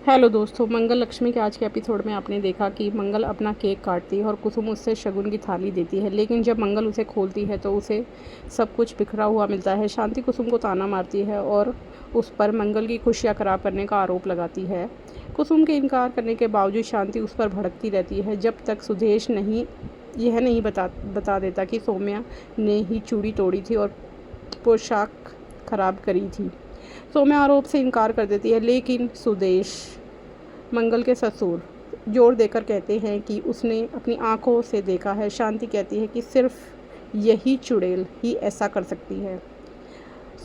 Hello दोस्तों, मंगल लक्ष्मी के आज के एपिसोड में आपने देखा कि मंगल अपना केक काटती है और कुसुम उससे शगुन की थाली देती है। लेकिन जब मंगल उसे खोलती है तो उसे सब कुछ बिखरा हुआ मिलता है। शांति कुसुम को ताना मारती है और उस पर मंगल की खुशियाँ खराब करने का आरोप लगाती है। कुसुम के इनकार करने के बावजूद शांति उस पर भड़कती रहती है जब तक सुदेश यह नहीं बता देता कि सौम्या ने ही चूड़ी तोड़ी थी और पोशाक खराब करी थी। सौम्या आरोप से इनकार कर देती है, लेकिन सुदेश मंगल के ससुर जोर देकर कहते हैं कि उसने अपनी आंखों से देखा है। शांति कहती है कि सिर्फ यही चुड़ैल ही ऐसा कर सकती है।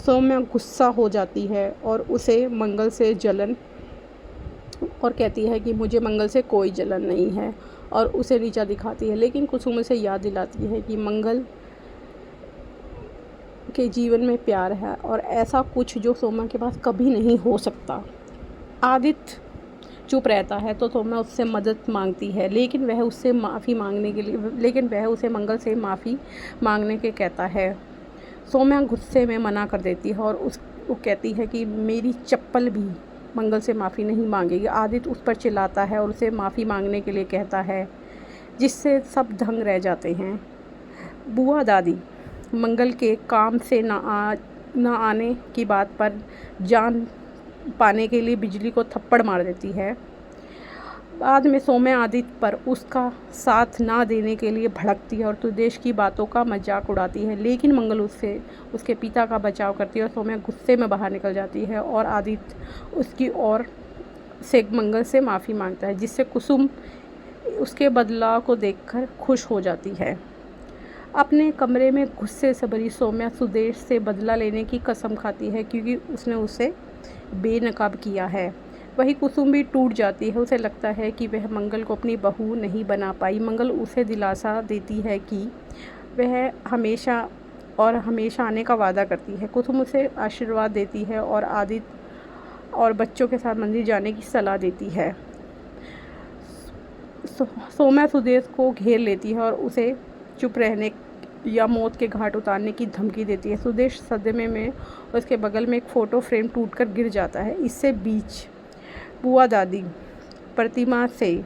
सौम्या गुस्सा हो जाती है और उसे मंगल से जलन और कहती है कि मुझे मंगल से कोई जलन नहीं है और उसे नीचा दिखाती है। लेकिन कुसुम उसे याद दिलाती है कि मंगल के जीवन में प्यार है और ऐसा कुछ जो सौम्या के पास कभी नहीं हो सकता। आदित्य चुप रहता है तो सौम्या उससे मदद मांगती है, लेकिन वह उसे मंगल से माफ़ी मांगने के कहता है। सौम्या गुस्से में मना कर देती है और वो कहती है कि मेरी चप्पल भी मंगल से माफ़ी नहीं मांगेगी। आदित्य उस पर चिल्लाता है और उसे माफ़ी मांगने के लिए कहता है, जिससे सब दंग रह जाते हैं। बुआ दादी मंगल के काम से न आने की बात पर जान पाने के लिए बिजली को थप्पड़ मार देती है। बाद में सौम्या आदित्य पर उसका साथ ना देने के लिए भड़कती है और सुदेश की बातों का मजाक उड़ाती है, लेकिन मंगल उसके पिता का बचाव करती है और सौम्या गुस्से में बाहर निकल जाती है और आदित्य उसकी ओर से मंगल से माफ़ी मांगता है, जिससे कुसुम उसके बदलाव को देखकर खुश हो जाती है। अपने कमरे में गुस्से से भरी सौम्या सुदेश से बदला लेने की कसम खाती है, क्योंकि उसने उसे बेनकाब किया है। वही कुसुम भी टूट जाती है। उसे लगता है कि वह मंगल को अपनी बहू नहीं बना पाई। मंगल उसे दिलासा देती है कि वह हमेशा आने का वादा करती है। कुसुम उसे आशीर्वाद देती है और आदित्य और बच्चों के साथ मंदिर जाने की सलाह देती है। सौम्या सुदेश को घेर लेती है और उसे चुप रहने या मौत के घाट उतारने की धमकी देती है। सुदेश सदमे में उसके बगल में एक फ़ोटो फ्रेम टूटकर गिर जाता है। इससे बीच बुआ दादी प्रतिमा से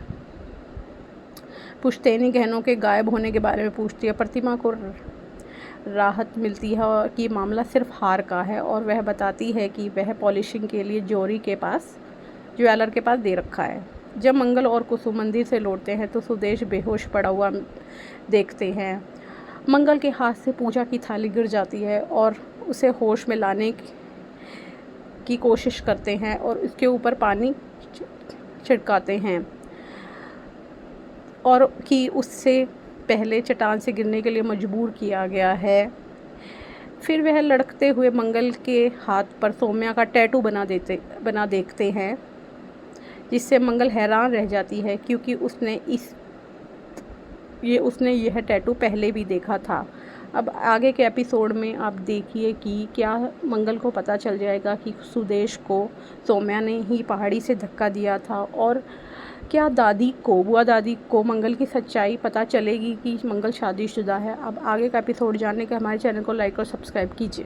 पुश्तैनी गहनों के गायब होने के बारे में पूछती है। प्रतिमा को राहत मिलती है कि मामला सिर्फ हार का है और वह बताती है कि वह पॉलिशिंग के लिए ज्वेलर के पास दे रखा है। जब मंगल और कुसुम मंदिर से लौटते हैं तो सुदेश बेहोश पड़ा हुआ देखते हैं। मंगल के हाथ से पूजा की थाली गिर जाती है और उसे होश में लाने की कोशिश करते हैं और उसके ऊपर पानी छिड़काते हैं और कि उससे पहले चट्टान से गिरने के लिए मजबूर किया गया है। फिर वह लड़खते हुए मंगल के हाथ पर सौम्या का टैटू बना देखते हैं, जिससे मंगल हैरान रह जाती है, क्योंकि उसने यह टैटू पहले भी देखा था। अब आगे के एपिसोड में आप देखिए कि क्या मंगल को पता चल जाएगा कि सुदेश को सौम्या ने ही पहाड़ी से धक्का दिया था, और क्या बुआ दादी को मंगल की सच्चाई पता चलेगी कि मंगल शादीशुदा है। अब आगे का एपिसोड जानने के हमारे चैनल को लाइक और सब्सक्राइब कीजिए।